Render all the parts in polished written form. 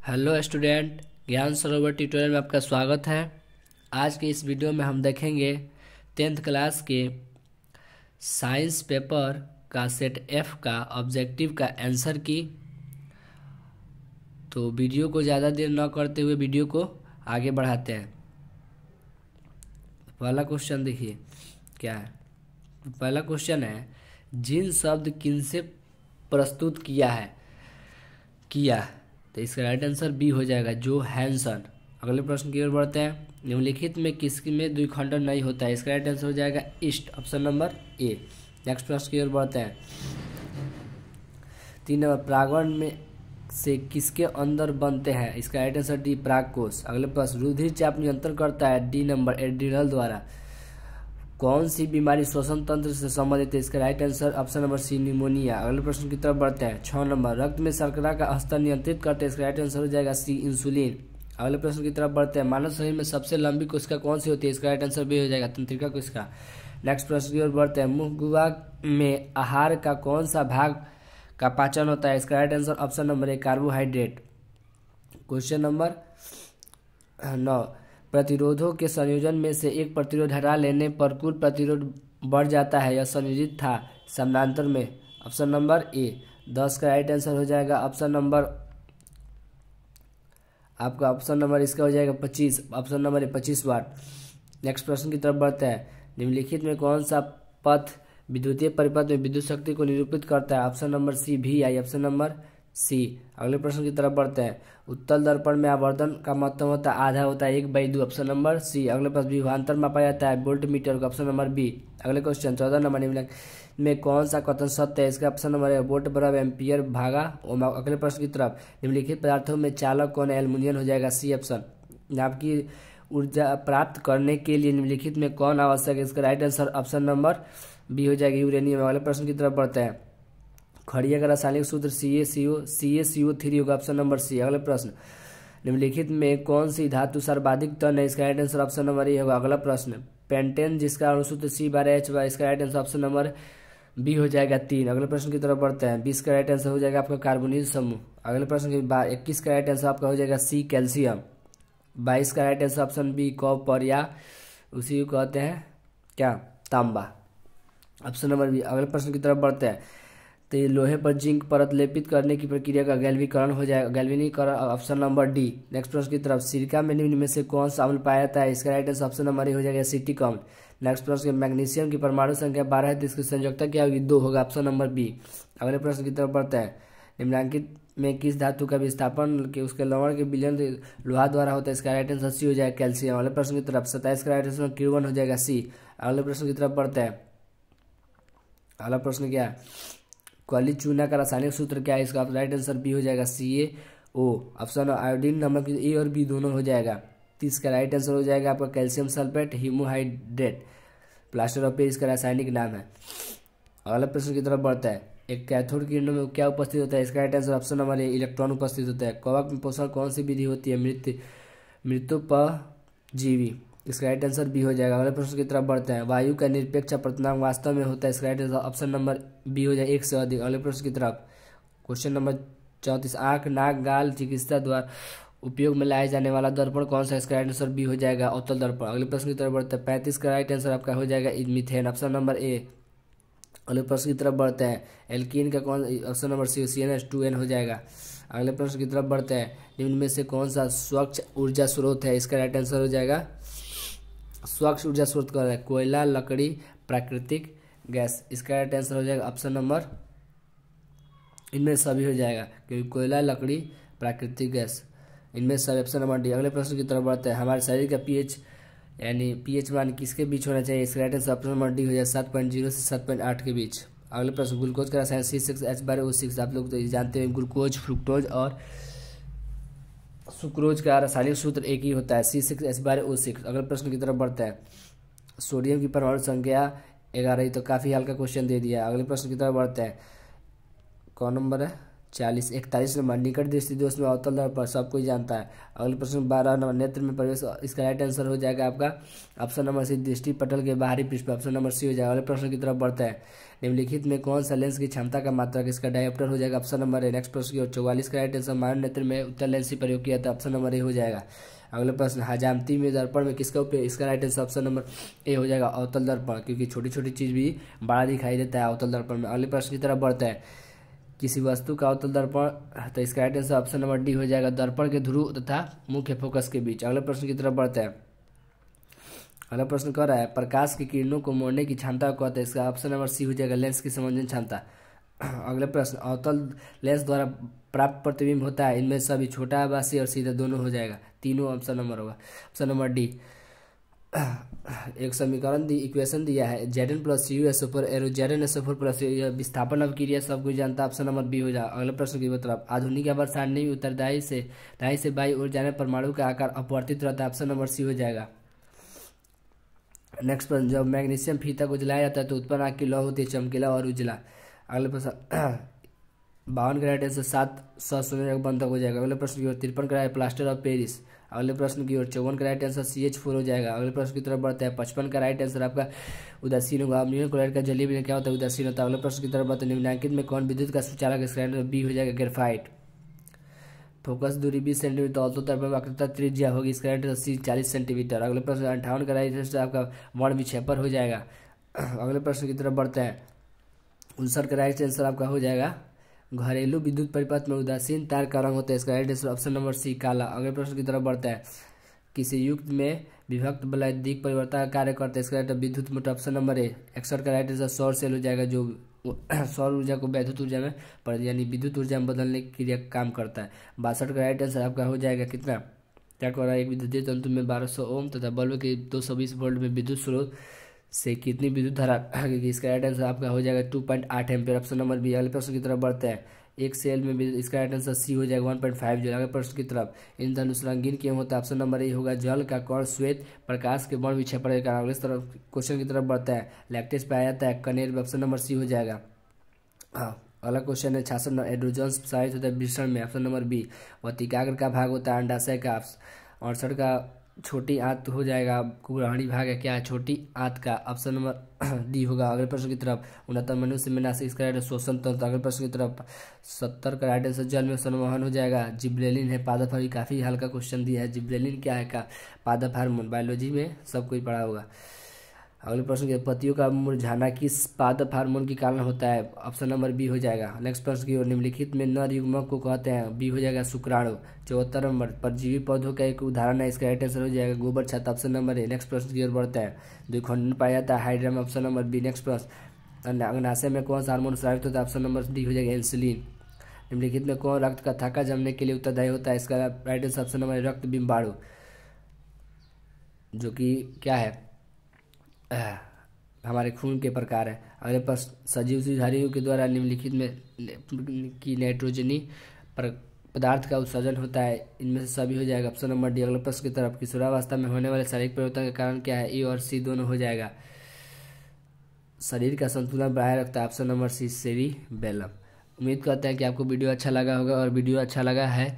Hello student, ज्ञान सरोवर tutorial में आपका स्वागत है। आज के इस वीडियो में हम देखेंगे 10th क्लास के साइंस पेपर का सेट एफ का ऑब्जेक्टिव का आंसर की। तो वीडियो को ज़्यादा देर न करते हुए वीडियो को आगे बढ़ाते हैं। पहला क्वेश्चन देखिए क्या है। पहला क्वेश्चन है, जिन शब्द किनसे प्रस्तुत किया तो इसका राइट आंसर बी हो जाएगा, जो हैंसन। अगले प्रश्न की ओर बढ़ते हैं। निम्नलिखित में किसकी में द्विखंडन नहीं होता है? इसका राइट आंसर हो जाएगा ईस्ट, ऑप्शन नंबर ए। नेक्स्ट प्रश्न की ओर बढ़ते हैं। 3 नंबर, परागण में से किसके अंदर बनते हैं? इसका राइट आंसर डी, परागकोश। अगले प्रश्न, रुधिर चाप नियंत्रण करता है डी नंबर, एड्रिनल द्वारा। कौन सी बीमारी श्वसन तंत्र से संबंधित है? इसका right answer option number C, pneumonia. अगले प्रश्न की तरफ बढ़ते हैं। 6 नंबर, रक्त में शर्करा का स्तर नियंत्रित करते हैं? इसका राइट आंसर हो जाएगा सी, इंसुलिन। अगले प्रश्न की तरफ बढ़ते हैं। मानव शरीर में सबसे लंबी कोशिका कौन सी होती है? इसका राइट आंसर बी हो जाएगा, तंत्रिका कोशिका। नेक्स्ट प्रश्न की ओर बढ़ते हैं। मुखगुहा में आहार का कौन सा भाग का पाचन होता है? इसका राइट आंसर ऑप्शन नंबर ए, कार्बोहाइड्रेट। क्वेश्चन नंबर 9, प्रतिरोधों के संयोजन में से एक प्रतिरोध हटा लेने पर कुल प्रतिरोध बढ़ जाता है, यह संयोजित था समानांतर में? ऑप्शन नंबर ए। 10 का राइट आंसर हो जाएगा ऑप्शन नंबर आपका ऑप्शन नंबर इसका हो जाएगा 25, option number A, 25 watt. Next प्रश्न की तरफ बढ़ते हैं। निम्नलिखित में कौन सा पथ विद्युतीय परिपथ में विद्युत शक्ति को निरूपित करता है? ऑप्शन नंबर सी, भी आई, ऑप्शन नंबर सी। अगले प्रश्न की तरफ बढ़ते हैं। उत्तल दर्पण में आवर्धन का महत्व होता है आधा होता है 1/2, ऑप्शन नंबर सी। अगले प्रश्न, विभवांतर मापा जाता है वोल्ट मीटर का, ऑप्शन नंबर बी। अगले क्वेश्चन 14 नंबर, निम्नलिखित में कौन सा कथन सत्य है? इसका ऑप्शन नंबर है, वोल्ट बराबर एम्पियर भागा ओम। अगले प्रश्न की तरफ, निम्नलिखित पदार्थों में चालक कौन है? एल्युमिनियम हो जाएगा, सी ऑप्शन। आपकी ऊर्जा प्राप्त करने के लिए निम्नलिखित में कौन आवश्यक है? इसका right answer option number B हो जाएगा, यूरेनियम। अगले प्रश्न की तरफ बढ़ते हैं। खड़िया का रासायनिक सूत्र CaCO3 होगा, ऑप्शन नंबर सी। अगले प्रश्न, निम्नलिखित में कौन सी धातु सर्वाधिक तन है? इसका right answer option number A होगा। अगला प्रश्न, पेंटेन जिसका अणुसूत्र C/H, इसका right answer option number B हो जाएगा 3। अगले प्रश्न की तरफ बढ़ते हैं। 20 का राइट आंसर हो जाएगा आपका कार्बोनिल समूह। अगले प्रश्न के बाद 21 का राइट आंसर आपका हो जाएगा सी, कैल्शियम। 22 का right answer option B, copper, या उसी को कहते हैं क्या, तांबा, ऑप्शन नंबर बी। अगले प्रश्न की तरफ बढ़ते हैं। तो ये लोहे पर जिंक परत लेपित करने की प्रक्रिया का गैल्वीकरण हो जाएगा, गैल्वेनीकरण, ऑप्शन नंबर डी। नेक्स्ट प्रश्न की तरफ, सिलिका में निम्न में से कौन सा अम्ल पाया जाता है? इसका राइट आंसर ऑप्शन नंबर ए हो जाएगा, एसिटिक अम्ल। नेक्स्ट प्रश्न, मैग्नीशियम की परमाणु संख्या 12 है तो इसकी संयोजकता क्या होगी? 2 होगा, ऑप्शन नंबर बी। अगले प्रश्न की तरफ बढ़ते हैं। निम्नलिखित में किस धातु का विस्थापन के उसके लवण के विलयन लोहा द्वारा होता है? इसका राइट आंसर सी हो जाएगा, कैल्शियम। अगले प्रश्न की तरफ 27 का राइट आंसर Q1 हो जाएगा, सी। अगले प्रश्न की तरफ बढ़ते हैं। अगला प्रश्न क्या है, काली चूना का रासायनिक सूत्र क्या है? इसका राइट आंसर बी हो जाएगा, CaO, ऑप्शन आयोडीन नमक ए और बी दोनों हो जाएगा। 30 का राइट आंसर हो जाएगा आपका calcium sulphate hemihydrate, plaster of Paris का रासायनिक नाम है। अगला प्रश्न की तरफ बढ़ता है। एक कैथोड किरणों में क्या उपस्थित होता है? इसका राइट आंसर ऑप्शन नंबर ए, इलेक्ट्रॉन उपस्थित होता है। कवक में पोषण कौन सी विधि होती है? मृत्युपजीवी, इसका राइट आंसर बी हो जाएगा। अगले प्रश्न की तरफ बढ़ते हैं। वायु का निरपेक्ष अपवर्तनांक वास्तव में होता है? इसका right answer option number B हो जाएगा, 1 से अधिक। अगले प्रश्न की तरफ, क्वेश्चन नंबर 34, आंख, नाक, गाल चिकित्सा द्वारा उपयोग में लाया जाने वाला दर्पण कौन सा? इसका राइट आंसर बी हो जाएगा, अवतल दर्पण। अगले प्रश्न की तरफ बढ़ते हैं। 35 का राइट आंसर आपका हो जाएगा मीथेन, ऑप्शन नंबर ए। अगले प्रश्न की तरफ बढ़ते हैं। एल्कीन का कौन? ऑप्शन नंबर सी, CnH2n हो जाएगा। अगले प्रश्न की तरफ बढ़ते हैं। निम्न में से कौन सा स्वच्छ ऊर्जा स्रोत है? इसका राइट आंसर हो जाएगा, स्वच्छ ऊर्जा स्रोत का है कोयला, लकड़ी, प्राकृतिक गैस। इसका राइट आंसर हो जाएगा ऑप्शन नंबर, इनमें सभी हो जाएगा, क्योंकि कोयला, लकड़ी, प्राकृतिक गैस, इनमें सभी, ऑप्शन नंबर डी। अगले प्रश्न की तरफ बढ़ते हैं। हमारे शरीर का पीएच यानी पीएच मान किसके बीच होना चाहिए? इसका right answer option number D हो जाएगा, 7.0 से 7.8 के बीच। अगले प्रश्न, ग्लूकोज का रसायन C6H12O6, आप लोग तो जानते हैं ग्लूकोज, फ्रुक्टोज और सुक्रोज का रासायनिक सूत्र एक ही होता है, C6H12O6। अगले प्रश्न की तरफ बढ़ता है। सोडियम की परमाणु संख्या 11, तो काफी हल्का क्वेश्चन दे दिया। अगले प्रश्न की तरफ बढ़ते हैं। कौन नंबर है? 41 नंबर निकट दृष्टि दोष में अवतल दर्पण सब कोई जानता है। अगले प्रश्न 12 नंबर नेत्र में प्रवेश, इसका राइट आंसर हो जाएगा आपका ऑप्शन नंबर सी दृष्टि पटल के बाहरी पृष्ठ पर, ऑप्शन नंबर सी हो जाएगा। अगले प्रश्न की तरफ बढ़ते हैं। निम्नलिखित में कौन सा लेंस की क्षमता का मात्रक, इसका डायोप्टर हो जाएगा, ऑप्शन नंबर ए। नेक्स्ट प्रश्न की ओर 44 का राइट आंसर मानव नेत्र में उत्तल लेंस ही प्रयोग किया था, ऑप्शन नंबर ए हो जाएगा। अगले प्रश्न हजामती में दर्पण में किसका उपयोग, इसका राइट आंसर ऑप्शन नंबर ए हो जाएगा अवतल दर्पण, क्योंकि छोटी छोटी चीज भी बड़ा दिखाई देता है अवतल दर्पण में। अगले प्रश्न की तरफ बढ़ते हैं। किसी वस्तु का अवतल दर्पण, तो इसका right answer option number D हो जाएगा, दर्पण के ध्रुव तथा मुख्य फोकस के बीच। अगले प्रश्न की तरफ बढ़ते हैं। अगला प्रश्न कर रहा है प्रकाश की किरणों को मोड़ने की क्षमता को कहते हैं, इसका ऑप्शन नंबर सी हो जाएगा लेंस की संवेदन क्षमता। अगले प्रश्न अवतल लेंस द्वारा प्राप्त प्रतिबिंब होता है, इनमें सभी छोटा आभासी और सीधा दोनों हो जाएगा, तीनों ऑप्शन नंबर होगा, ऑप्शन नंबर डी। एक समीकरण इक्वेशन दिया है Zn plus U S four arrow Zn S four plus विस्थापन अवक्रिया सब कुछ जानता है, ऑप्शन नंबर बी हो जाएगा। अगले प्रश्न की मतलब आधुनिक आवर्त सारणी में उत्तरदायी से बाई ओर जाने परमाणु का आकार अपवर्तित रहता है, ऑप्शन नंबर सी हो जाएगा। नेक्स्ट प्रश्न जब मैग्नीशियम फीता को जलाया जाता है तो उत्पन्न आग की लौ होती है चमकीला और उजला। अगले प्रश्न 52 का राइट आंसर 7 सोने का बंधक हो जाएगा। अगले प्रश्न की ओर 53 का राइट प्लास्टर ऑफ पेरिस। अगले प्रश्न की ओर 54 का राइट आंसर CH4 हो जाएगा। अगले प्रश्न की तरफ बढ़ता है 55 का राइट आंसर आपका उदासीन होगा। अम्लीय क्लोराइड का जलीय विलयन क्या होता है, उदासीन होता है। अगले प्रश्न की तरफ बढ़ते हैं निम्नलिखित में कौन विद्युत का सुचालक, इसका बी हो जाएगा ग्रेफाइट। फोकस दूरी 20 सेंटीमीटर, अवतल दर्पण वक्रता त्रिज्या होगी, इसका राइट आंसर सी 40 सेंटीमीटर। अगले प्रश्न 58 का राइट आंसर आपका वर्ण विक्षेपण हो जाएगा। अगले प्रश्न की तरफ बढ़ते हैं 59 का राइट आंसर आपका हो जाएगा घरेलू विद्युत परिपथ में उदासीन तार का रंग होता है, इसका right answer option number C काला। अगले प्रश्न की तरफ बढ़ता है किसी युक्त में विभक्त बल दिक परिवर्तन का कार्य करता है, इसका राइट विद्युत मोटर, ऑप्शन नंबर ए। 61 का राइट आंसर सौर सेल हो जाएगा, जो सौर ऊर्जा को वैद्युत ऊर्जा में यानी विद्युत ऊर्जा में बदलने की क्रिया काम करता है। 62 का राइट आंसर आपका हो जाएगा कितना, क्या कर रहा है एक विद्युतीय तंतु में 1200 ओम तथा बल्ब के 220 वोल्ट में विद्युत स्रोत से कितनी विद्युत धारा, इसका राइट आंसर आपका हो जाएगा 2.8 एम्पीयर, ऑप्शन नंबर बी। अगले प्रश्न की तरफ बढ़ते हैं एक सेल में इसका राइट आंसर सी हो जाएगा 1.5 जूल। अगले प्रश्न की तरफ इन धनुष रंगीन क्यों होता है, ऑप्शन नंबर ए होगा जल का कण श्वेत प्रकाश के वर्ण विक्षेपण के कारण। अगले तरफ क्वेश्चन की तरफ बढ़ता है लैक्टेज पाया जाता है कनेर में, ऑप्शन नंबर सी हो जाएगा। अगला क्वेश्चन है 66 एड्रोजन्स प्रसारित होता है वृषण में, ऑप्शन नंबर बी। वतिकाग्र का भाग होता है अंडाशय का। 68 का छोटी आंत हो जाएगा कुग्रहणी भाग है, क्या है छोटी आंत का, ऑप्शन नंबर डी होगा। अगले प्रश्न की तरफ 69 मनुष्य में नासिक, इसका राइट शोषण तंत्र। अगले प्रश्न की तरफ 70 का राइट आंसर जल में संवहन हो जाएगा। जिब्रेलिन है पादप, काफी हल्का क्वेश्चन दिया है, जिब्रेलिन क्या है का पादप हार्मोन, बायोलॉजी में सब कोई पढ़ा होगा। अगले प्रश्न के पत्तियों का मुरझाना किस पादप हार्मोन के कारण होता है, ऑप्शन नंबर बी हो जाएगा। नेक्स्ट प्रश्न की ओर निम्नलिखित में नर युग्मक को कहते हैं, बी हो जाएगा शुक्राणु। 74 नंबर परजीवी पौधों का एक उदाहरण है, इसका राइट आंसर हो जाएगा गोबर छत्ता, ऑप्शन नंबर ए। नेक्स्ट प्रश्न की ओर बढ़ते हैं द्विखंडन पाया जाता है हाइड्रा में, ऑप्शन नंबर बी। नेक्स्ट प्रश्न अग्नाशय में कौन सा हार्मोन स्रावित होता है, ऑप्शन नंबर डी हो जाएगा इंसुलिन। निम्नलिखित में कौन रक्त का थक्का जमने के लिए उत्तरदायी होता है, इसका राइट आंसर ऑप्शन नंबर रक्त बिम्बाणु, जो कि क्या है हमारे खून के प्रकार है। अगले प्रश्न सजीव सुधारियों के द्वारा निम्नलिखित में की नाइट्रोजनी पदार्थ का उत्सर्जन होता है, इनमें से सभी हो जाएगा, ऑप्शन नंबर डी। अगले प्रश्न की तरफ किशोरावस्था में होने वाले शारीरिक परिवर्तन का कारण क्या है, ए और सी दोनों हो जाएगा। शरीर का संतुलन बनाए रखता है, ऑप्शन नंबर सी सेरिबेलम। उम्मीद करते हैं कि आपको वीडियो अच्छा लगा होगा, और वीडियो अच्छा लगा है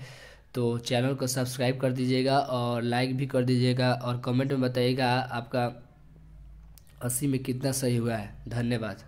तो चैनल को सब्सक्राइब कर दीजिएगा और लाइक भी कर दीजिएगा, और कमेंट में बताइएगा आपका 80 में कितना सही हुआ है। धन्यवाद।